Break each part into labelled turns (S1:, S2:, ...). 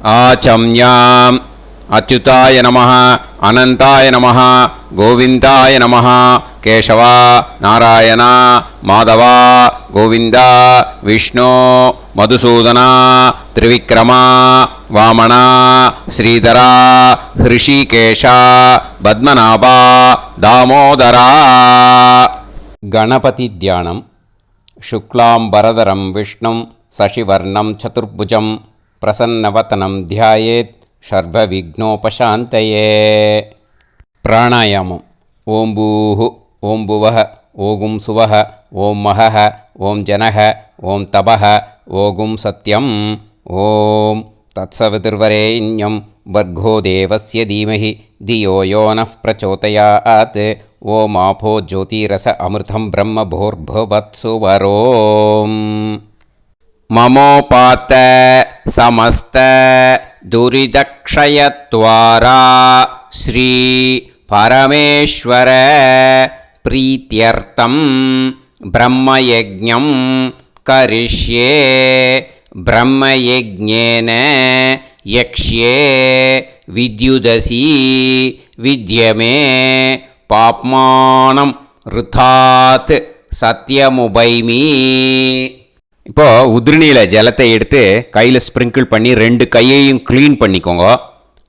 S1: आचम्याम् अच्युताय नमः अनंताय नमः गोविंदाय नमः केशव नारायण माधव गोविंद विष्णु मधुसूदन त्रिविक्रम वामन श्रीधर हृषिकेश पद्मनाभ दामोदर गणपति ध्यानम् शुक्लांबरधरं विष्णुं शशिवर्णं चतुर्भुजं प्रसन्नवदनं ध्यायेत् सर्वविघ्नोपशान्तये। प्राणायामम् ओं भूः ओं भुवः ओं सुवः ओं महः ओं जनः ओं तपः ओं सत्यम् ओं तत्सवितुर्वरेण्यं भर्गो देवस्य धीमहि धियो यो नः प्रचोदयात्। ओं आपो ज्योतिरस अमृतं ब्रह्म भूर्भुवत्सुवरों ममोपात समस्त दुरिदक्षयत्वारा श्री परमेश्वर प्रीत्यर्थं ब्रह्मयज्ञं करिष्ये। ब्रह्मयज्ञेन यक्ष्ये विद्युदसि विद्यमे पाप्मानं ऋतात् सत्यमुपैमि। இப்போ உதிரணியில் ஜலத்தை எடுத்து கையில் ஸ்ப்ரிங்கிள் பண்ணி ரெண்டு கையையும் க்ளீன் பண்ணிக்கோங்க.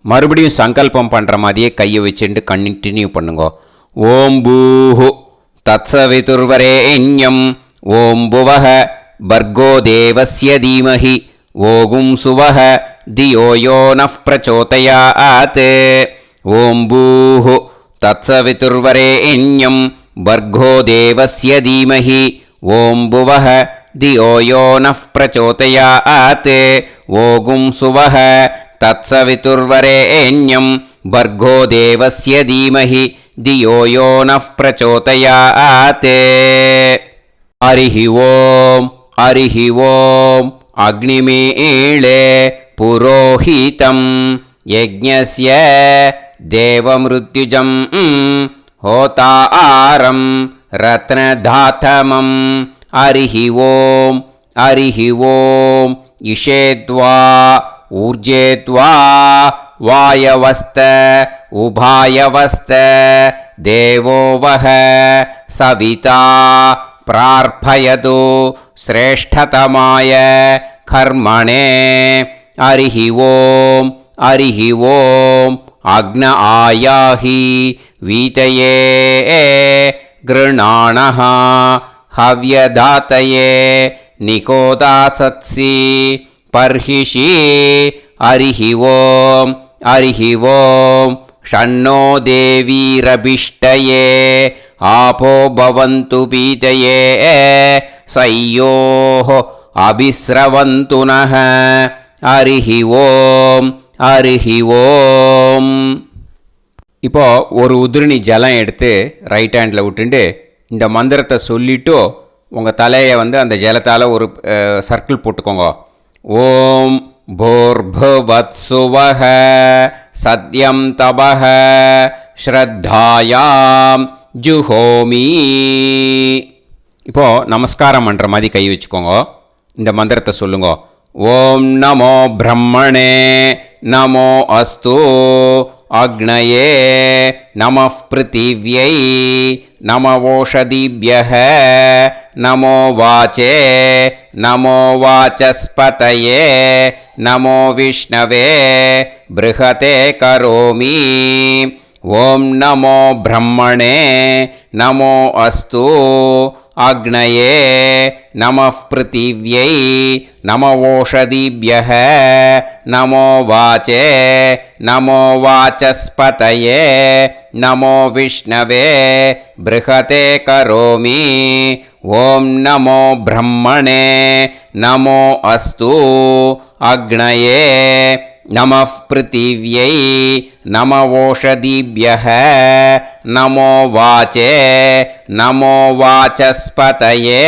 S1: மறுபடியும் சங்கல்பம் பண்ணுற மாதிரியே கையை வச்சுட்டு கண்டினியூ பண்ணுங்க. ஓம் பூஹு தத்சவிதுர்வரேண்யம் ஓம் புவஹ பர்கோ தேவஸ்ய தீமஹி ஓகும் சுவஹ தியோ யோ நஃப் பிரச்சோதயாத். ஓம் பூஹு தத்சவிதுர்வரேண்யம் பர்கோ தேவஸ்ய தீமஹி ஓம் புவஹ धियो यो नः प्रचोदयात्. ओगुं सुवः तत्सवितुर्वरेण्यं भर्गो देवस्य धीमहि धियो यो नः प्रचोदयात्. हरिः ओम् हरिः ओम् अग्निमीळे पुरोहितं यज्ञस्य देवमृत्युजं होतारं रत्नधातमं. हरिः ओम् हरिः ओम् इषेद्वा ऊर्जेद्वा वायवस्त उभायवस्त देवो वः सविता प्रार्थयतु श्रेष्ठतमाय कर्मणे. हरिः ओम् हरिः ओम् अग्न आयाहि वीतये गृणाणः हव्यदातये निकोदासत्सि पर्हिषि. हरिः ओम् हरिः ओम् षण्णो देवीरभिष्टये आपो भवन्तु पीतये सयोः अभिस्रवन्तु नः. हरिः ओम् हरिः ओम्. இப்போ ஒரு உதிரணி ஜலம் எடுத்து ரைட் ஹேண்டில் விட்டுண்டு இந்த மந்திரத்தை சொல்லிவிட்டு உங்கள் தலையை அந்த ஜலத்தால் ஒரு சர்க்கிள் போட்டுக்கோங்க. ஓம் பூர்புவத்சுவஹ சத்யம் தபஹ ஸ்ரத்தாயாம் ஜுஹோமி. இப்போது நமஸ்காரம் பண்ணுற மாதிரி கை வச்சுக்கோங்க. இந்த மந்திரத்தை சொல்லுங்க. ஓம் நமோ பிரம்மணே நமோ அஸ்து அக்னயே நமः பிருத்திவ்யை நமவோஷதிभ्यः நமோ வாச்சே நமோ வாசஸ்பதயே நமோ விஷ்ணவே ப்ருஹதே கரோமி. ஓம் நமோ பிரம்மணே நமோ அஸ்து அக்னயே நமः பிருத்திவ்யை நமவோஷதிभ्यः நமோ வாச்சே நமோ வாசஸ்பதயே நமோ விஷ்ணவே ப்ருஹதே கரோமி. ஓம் நமோ பிரம்மணே நமோ அஸ்து அக்னயே நமः பிருத்திவ்யை நமவோஷதிभ्यः நமோ வாச்சே நமோ வாசஸ்பதயே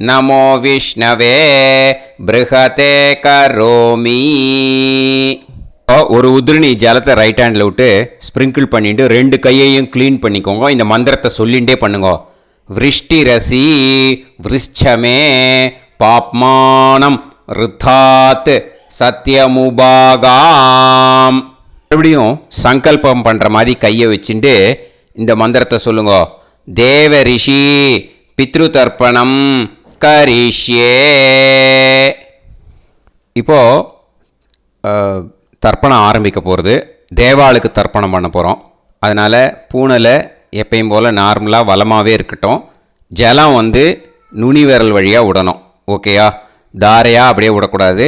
S1: நமோ விஷ்ணவே ப்ருஹதே கரோமி. ஒரு உதிரணி ஜலத்தை ரைட் ஹேண்டில் விட்டு ஸ்ப்ரிங்கிள் பண்ணிட்டு ரெண்டு கையையும் க்ளீன் பண்ணிக்கோங்க. இந்த மந்திரத்தை சொல்லிகிட்டே பண்ணுங்க. விருஷ்டிரசி விருஷ்சமே பாப்மானம் ருத்தாத் சத்யமுபாகாம். மறுபடியும் சங்கல்பம் பண்ணுற மாதிரி கையை வச்சுட்டு இந்த மந்திரத்தை சொல்லுங்க. தேவ ரிஷி பித்ரு தர்ப்பணம் கரிஷ்யே. இப்போது தர்ப்பணம் ஆரம்பிக்க போகிறது. தேவாளுக்கு தர்ப்பணம் பண்ண போகிறோம். அதனால் பூனையில் எப்பயும் போல் நார்மலாக வளமாகவே இருக்கட்டும். ஜலம் நுனி விரல் வழியாக விடணும். ஓகேயா? தாரையாக அப்படியே விடக்கூடாது.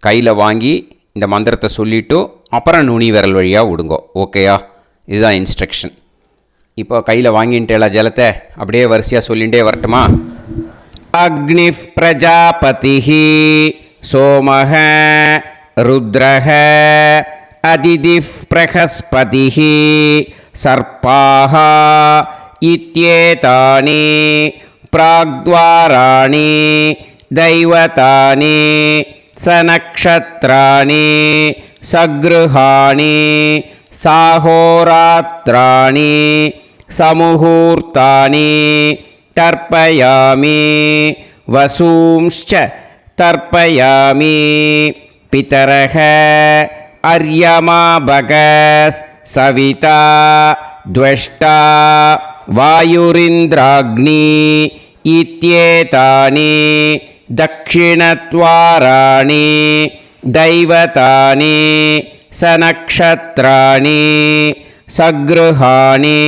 S1: கையில் வாங்கி இந்த மந்திரத்தை சொல்லிவிட்டு அப்புறம் நுனி விரல் வழியாக விடுங்கோ. ஓகேயா? இதுதான் இன்ஸ்ட்ரக்ஷன். இப்போ கையில் வாங்கிட்டேல ஜலத்தை அப்படியே வரிசையாக சொல்லிகிட்டே வரட்டுமா? அக்னிஃப் பிரஜாபதிஹி சோமஹ ருத்ரஹ அதிதிஃப் பிரகஸ்பதிஹி சர்ப்பாஹ இத்யேதானி பிராக்த்வாராணி தைவதானி சநக்ஷத்ராணி சக்ருஹாணி சாஹோராத்ராணி சமுஹூர்த்தானி தர்ப்பயாமி வசூம்ச்ச தர்ப்பயாமி பிதரஹ அர்யமா பகஸ் சவிதா த்வஷ்டா வாயுரிந்திராக்னி இத்யேதானி தக்ஷிணத்வாராணி தைவதானி சநக்ஷத்ராணி சக்ருஹாணி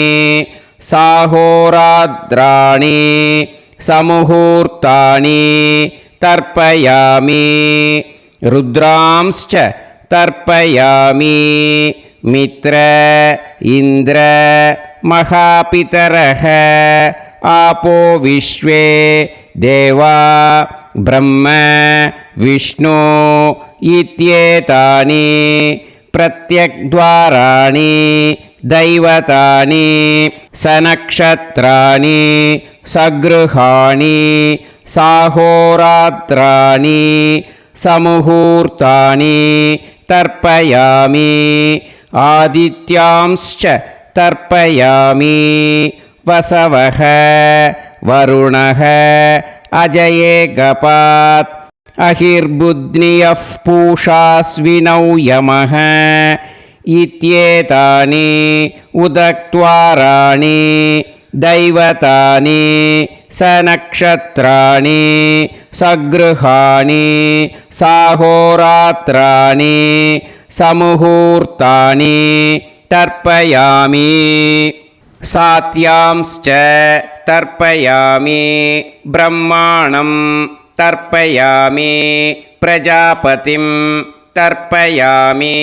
S1: சாஹோராத்ராணி சமுஹூர்த்தானி தர்ப்பயாமி ருத்ராம்ஸ்ச தர்ப்பயாமி மித்ர இந்திர மகாபிதரஹ ஆபோ விஸ்வே தேவா பிரம்ம விஷ்ணு இத்யேதானி பிரத்யக்த்வாராணி தைவதானி சநக்ஷத்ராணி சக்ருஹாணி சாஹோராத்ராணி சமுஹூர்த்தானி தர்ப்பயாமி ஆதித்யாம்ஸ்ச தர்ப்பயாமி வசவஹ வருணஹ அஜயேகபாத் அஹிர்புத்னியஃப் பூஷாஸ்வினௌ யமஹ இத்யேதானி உதக்த்வாராணி தைவதானி சநக்ஷத்ராணி சக்ருஹாணி சாஹோராத்ராணி சமுஹூர்த்தானி தர்ப்பயாமி சாத்யாம்ஸ்ச தர்ப்பயாமி பிரம்மாணம் தர்ப்பயாமி பிரஜாபதிம் தர்ப்பயாமி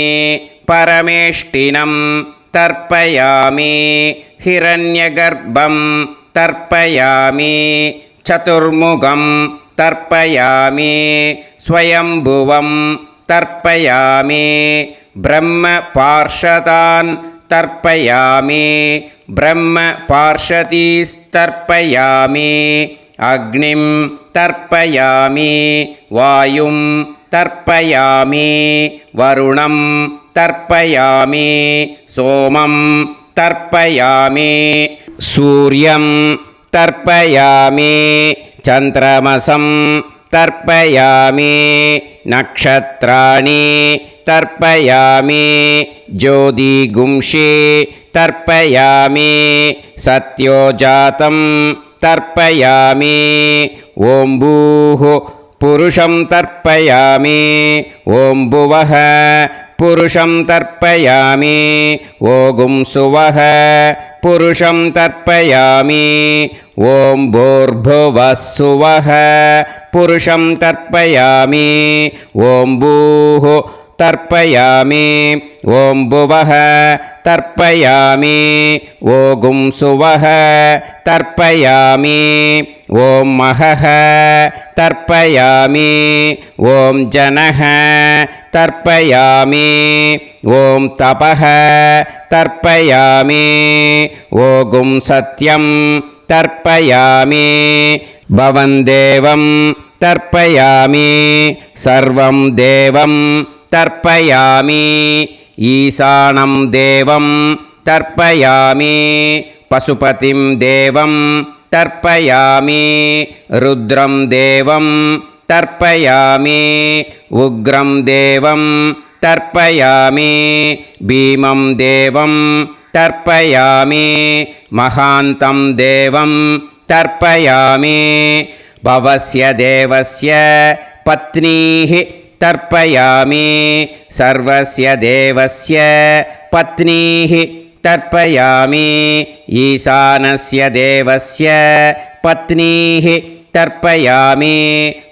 S1: பரமேஷ்டினம் தர்ப்பயாமி ஹிரண்யகர்ப்பம் தர்ப்பயாமி சதுர்முகம் தர்ப்பயாமி ஸ்வயம்புவம் தர்ப்பயாமி பிரம்ம பார்ஷதான் தர்ப்பயாமி பிரம்ம பார்ஷதீஸ்தர்ப்பயாமி அக்னிம் தர்ப்பயாமி வாயும் தர்ப்பயாமி வருணம் தர்ப்பயாமி சோமம் தர்ப்பயாமி சூர்யம் தர்ப்பயாமி சந்திரமசம் தர்ப்பயாமி நக்ஷத்ராணி தர்ப்பயாமி ஜோதிகும்ஷி தர்ப்பயாமி சத்யோஜாதம் தர்ப்பயாமி ஓம் பூஹு புருஷம் தர்ப்பயாமி ஓம் புவஹ புருஷம் தர்ப்பயாமி ஓகும் சுவஹ புருஷம் தர்ப்பயாமி ஓம் பூர்புவஸ் சுவஹ புருஷம் தர்ப்பயாமி ஓம் பூஹு தர்ப்பயாமி ஓம் புவஹ தர்ப்பயாமி ஓகும் சுவஹ தர்ப்பயாமி ஓம் மஹஹ தர்ப்பயாமி ஓம் ஜனஹ தர்ப்பயாமி ஓம் தபஹ தர்ப்பயாமி ஓகும் சத்யம் தர்ப்பயாமி பவன் தேவம் தர்ப்பயாமி சர்வம் தேவம் தர்ப்பயாமி ஈசானம் தேவம் தர்ப்பயாமி பசுபதிம் தேவம் தர்ப்பயாமி ருத்ரம் தேவம் तर्पयामि उग्रं देवं तर्पयामि भीमं देवं तर्पयामि महान्तं देवं तर्पयामि भवस्य देवस्य पत्नीः तर्पयामि सर्वस्य देवस्य पत्नीः तर्पयामि ईशानस्य देवस्य पत्नीः तर्पयामि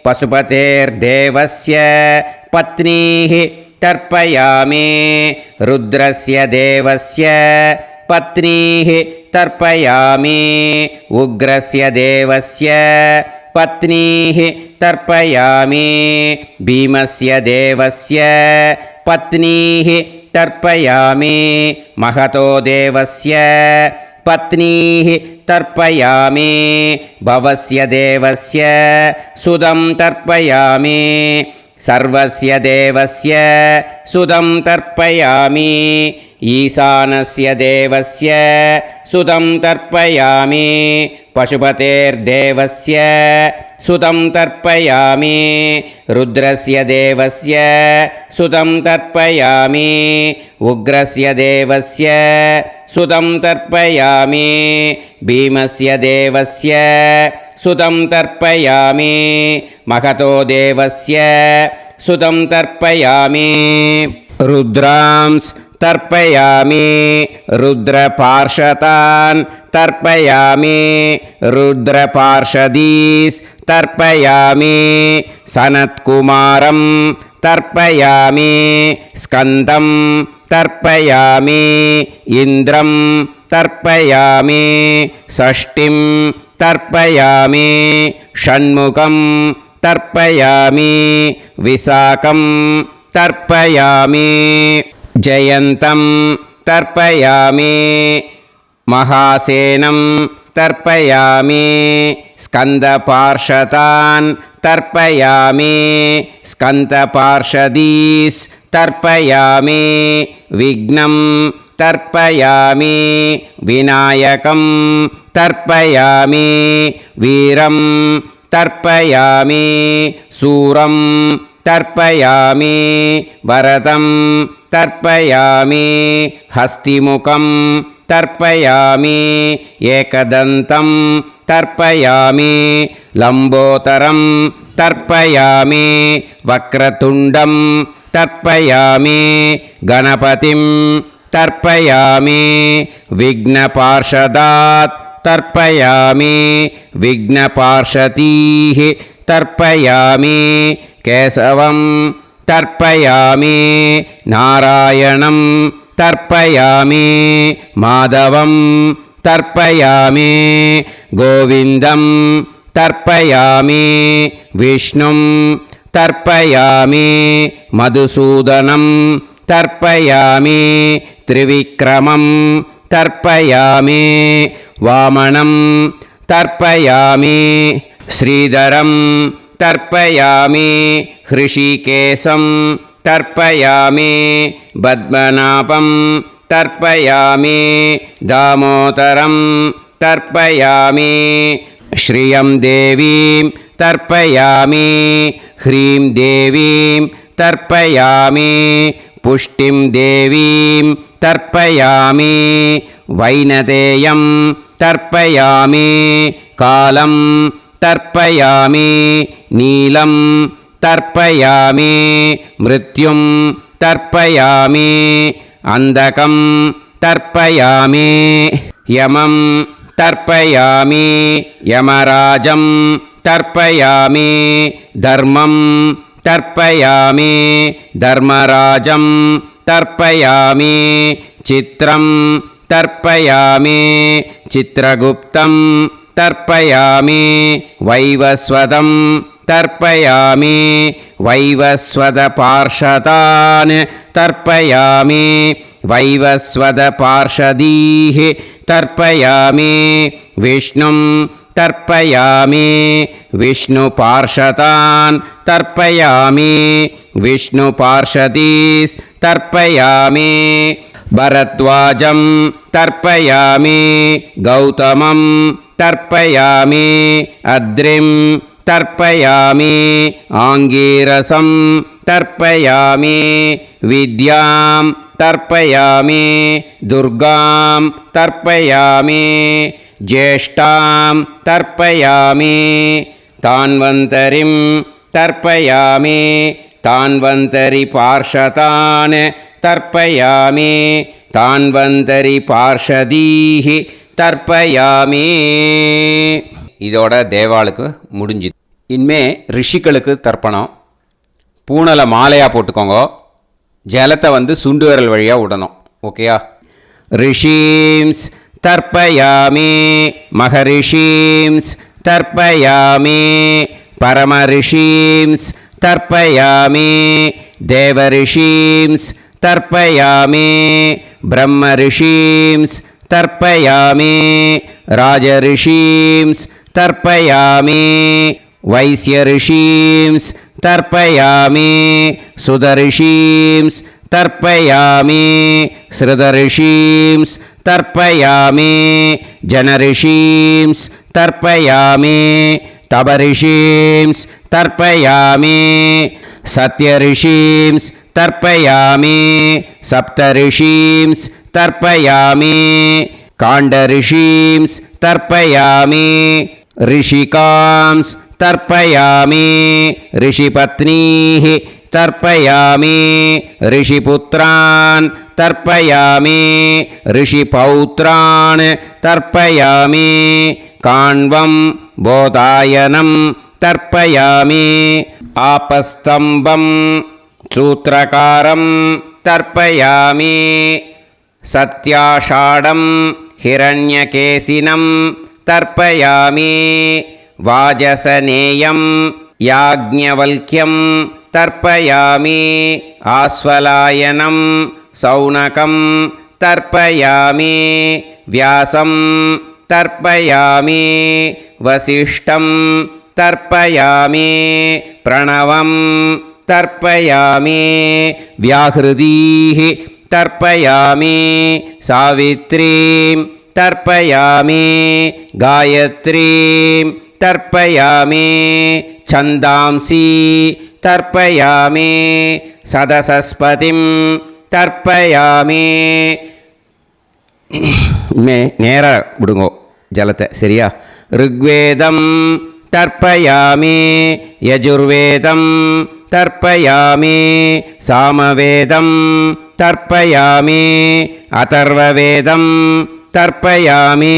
S1: पशुपतेर्देवस्य पत्नीः तर्पयामि रुद्रस्य देवस्य पत्नीः तर्पयामि उग्रस्य देवस्य पत्नीः तर्पयामि भीमस्य देवस्य पत्नीः तर्पयामि महतो देवस्य पत्नीः तर्पयामि भवस्य देवस्य सुदं तर्पयामि सर्वस्य देवस्य सुदं तर्पयामि ईशानस्य देवस्य सुदं तर्पयामि पशुपतेर्देवस्य सुदं तर्पयामि रुद्रस्य देवस्य सुदं तर्पयामि उग्रस्य देवस्य सुदं तर्पयामि भीमस्य देवस्य सुदं तर्पयामि महतो देवस्य सुदं तर्पयामि रुद्रांस् तर्पयामि रुद्रपार्षदान् तर्पयामि रुद्रपार्षदीस् तर्पयामि सनत्कुमारं तर्पयामि स्कन्दं तर्पयामि इन्द्रं तर्पयामि षष्टिं तर्पयामि षण्मुखं तर्पयामि विशाखं तर्पयामि जयन्तं तर्पयामि महासेनं तर्पयामि स्कन्दपार्षदान् तर्पयामि स्कन्दपार्षदीस् तर्पयामि विघ्नं तर्पयामि विनायकं तर्पयामि वीरं तर्पयामि सूरं तर्पयामि वरदं तर्पयामि हस्तिमुखं तर्पयामि एकदन्तं तर्पयामि लम्बोदरं तर्पयामि वक्रतुण्डं तर्पयामि गणपतिं तर्पयामि विघ्नपार्षदात् तर्पयामि विघ्नपार्षदीः तर्पयामि केशवं तर्पयामि नारायणं तर्पयामि माधवं तर्पयामि गोविन्दं तर्पयामि विष्णुं तर्पयामि मधुसूदनं तर्पयामि त्रिविक्रमं तर्पयामि वामनं तर्पयामि श्रीधरं तर्पयामि हृषीकेशं तर्पयामि पद्मनाभं तर्पयामि दामोदरं तर्पयामि श्रियं देवीं तर्पयामि ह्रीं देवीं तर्पयामि पुष्टिं देवीं तर्पयामि वैनतेयं तर्पयामि कालं तर्पयामि नीलं तर्पयामि मृत्युं तर्पयामि अन्धकं तर्पयामि यमं तर्पयामि यमराजं तर्पयामि धर्मं तर्पयामि धर्मराजं तर्पयामि चित्रं तर्पयामि चित्रगुप्तं तर्पयामि वैवस्वतं तर्पयामि वैवस्वतपार्षदान् तर्पयामि वैवस्वतपार्षदीः तर्पयामि विष्णुं तर्पयामि विष्णुपार्षदान् तर्पयामि विष्णुपार्षदीस् तर्पयामि भरद्वाजं तर्पयामि गौतमं तर्पयामि अद्रिं तर्पयामि आङ्गीरसं तर्पयामि विद्यां तर्पयामि दुर्गां तर्पयामि ज्येष्ठां तर्पयामि तान्वन्तरिं तर्पयामि तान्वन्तरि पार्षदान् तर्पयामि तान्वन्तरि पार्षदीः तर्पयामि. இதோட தேவாளுக்கு முடிஞ்சுது. இனிமே ரிஷிகளுக்கு தர்ப்பணம். பூனலை மாலையாக போட்டுக்கோங்க. ஜலத்தை சுண்டு விரல் வழியாக விடணும். ஓகேயா? ரிஷீம்ஸ் தர்ப்பயாமி மகரிஷீம்ஸ் தர்ப்பயாமி பரமரிஷீம்ஸ் தர்ப்பயாமி தேவரிஷீம்ஸ் தர்ப்பயாமி பிரம்மரிஷீம்ஸ் தர்ப்பயாமி ராஜரிஷீம்ஸ் தர்ப்பயாமி வைஸ்யரிஷீம்ஸ் தர்ப்பயாமி சுதரிஷீம்ஸ் தர்ப்பயாமி ஸ்ருதரிஷீம்ஸ் தர்ப்பயாமி ஜனரிஷீம்ஸ் தர்ப்பயாமி தபரிஷீம்ஸ் தர்ப்பயாமி சத்யரிஷீம்ஸ் தர்ப்பயாமி சப்தரிஷீம்ஸ் தர்ப்பயாமி காண்டரிஷீம்ஸ் தர்ப்பயாமி ரிஷிகாம்ஸ் தர்ப்பயாமி ரிஷிபத்னீः தர்ப்பயாமி ரிஷிபுத்ரான் தர்ப்பயாமி ரிஷிபௌத்ரான் தர்ப்பயாமி காண்வம் போதாயனம் தர்ப்பயாமி ஆபஸ்தம்பம் சூத்ரகாரம் தர்ப்பயாமி சத்யாஷாடம் ஹிரண்யகேசினம் தர்ப்பயாமி வாஜசநேயம் யாக்ஞவல்க்யம் தர்ப்பயாமி ஆஸ்வலாயனம் சௌனகம் தர்ப்பயாமி வியாசம் தர்ப்பயாமி வசிஷ்டம் தர்ப்பயாமி பிரணவம் தர்ப்பயாமி வியாஹ்ருதீः தர்ப்பயாமி சாவித்ரீம் தர்ப்பயாமி காயத்ரீம் தர்ப்பயாமி சந்தாம்சி தர்ப்பயாமி சதசஸ்பதிம் தர்ப்பயாமி. நேராக விடுங்கோ ஜலத்தை. சரியா? ருக்வேதம் தர்ப்பயாமி யஜுர்வேதம் தர்ப்பயாமி சாமவேதம் தர்ப்பயாமி அதர்வவேதம் தர்ப்பயாமி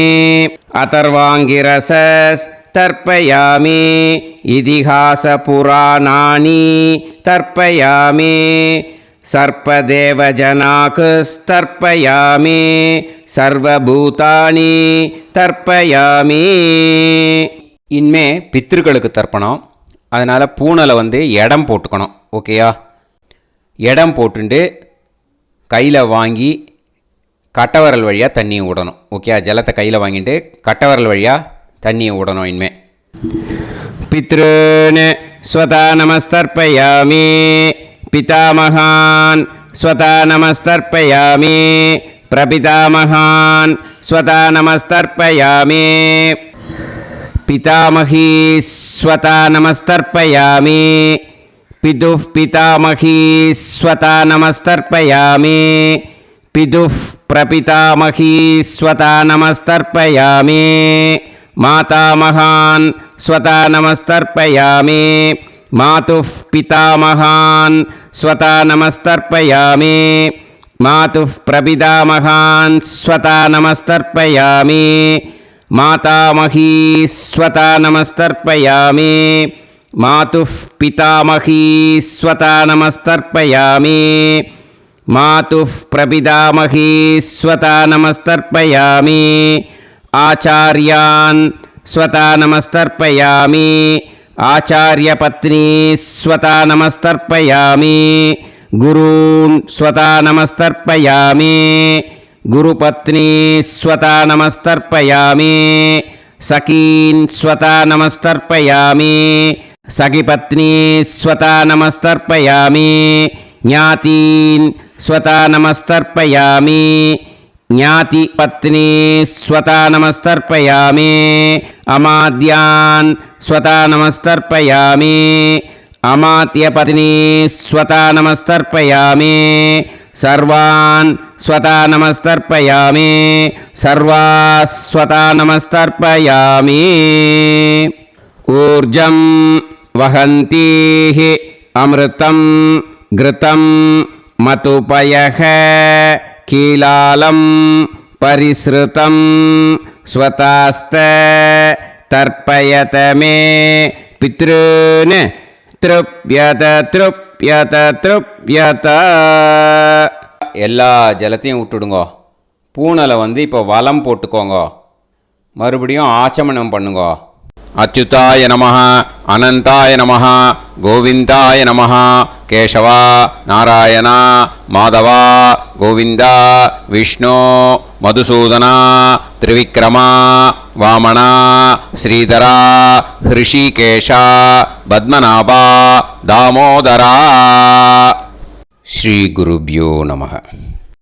S1: அதர்வாங்கிரசஸ் தர்ப்பயாமி இதிஹாச புராணானி தர்ப்பயாமி சர்ப்பதேவஜனாக்குஸ்தர்ப்பயாமி சர்வபூதானி தர்ப்பயாமி. இனிமே பித்ருக்களுக்கு தர்ப்பணம். அதனால் பூனலை இடம் போட்டுக்கணும். ஓகேயா? இடம் போட்டுண்டு கையில் வாங்கி கட்டவரல் வழியாக தண்ணியை விடணும். ஓகே? ஜலத்தை கையில் வாங்கிட்டு கட்டவரல் வழியாக தண்ணியை விடணும். இனிமே பித்ருன் ஸ்வதா நமஸ்தர்ப்பயாமி பிதாமகான் ஸ்வதா நமஸ்தர்ப்பயாமி பிரபிதாமகான் ஸ்வதா நமஸ்தர்ப்பயாமி पितामही स्वता नमस्तर्पयामि पितुः पितामही स्वता नमस्तर्पयामि पितुः प्रपितामही स्वता नमस्तर्पयामि मातामहान् स्वता नमस्तर्पयामि मातुः पितामहान् स्वता नमस्तर्पयामि मातुः प्रपितामहान् स्वता नमस्तर्पयामि मातामही स्वता नमस्तर्पयामि मातुः पितामही स्वता नमस्तर्पयामि मातुः प्रपितामही स्वता नमस्तर्पयामि आचार्यान् स्वता नमस्तर्पयामि आचार्यपत्नी स्वता नमस्तर्पयामि गुरून् स्वता नमस्तर्पयामि गुरुपत्नी स्वता नमस्तर्पयामि सखीन् स्वता नमस्तर्पयामि सखीपत्नी स्वता नमस्तर्पयामि ज्ञातीन् स्वता नमस्तर्पयामि ज्ञातिपत्नी स्वता नमस्तर्पयामि अमाद्यान् स्वता नमस्तर्पयामि अमात्यपत्नी स्वता नमस्तर्पयामि सर्वान् स्वता नमस्तर्पयामि सर्वास्वता नमस्तर्पयामि ऊर्जं वहन्तीः अमृतं घृतं मतुपयः कीलालं परिसृतं स्वतास्त तर्पयत मे पितॄन् तृप्यत तृप्यत तृप्यत எல்லா ஜலத்தையும் விட்டுடுங்கோ. பூனலை இப்போ வலம் போட்டுக்கோங்க. மறுபடியும் ஆச்சமனம் பண்ணுங்கோ. அச்சுதாய நமஹ அனந்தாய நமஹ கோவிந்தாய நமஹ கேசவா நாராயணா மாதவா கோவிந்தா விஷ்ணு மதுசூதனா திரிவிக்ரமா வாமனா ஸ்ரீதரா ஹிருஷிகேஷா பத்மநாபா தாமோதரா. ஸ்ரீ குருப்யோ நமஹ.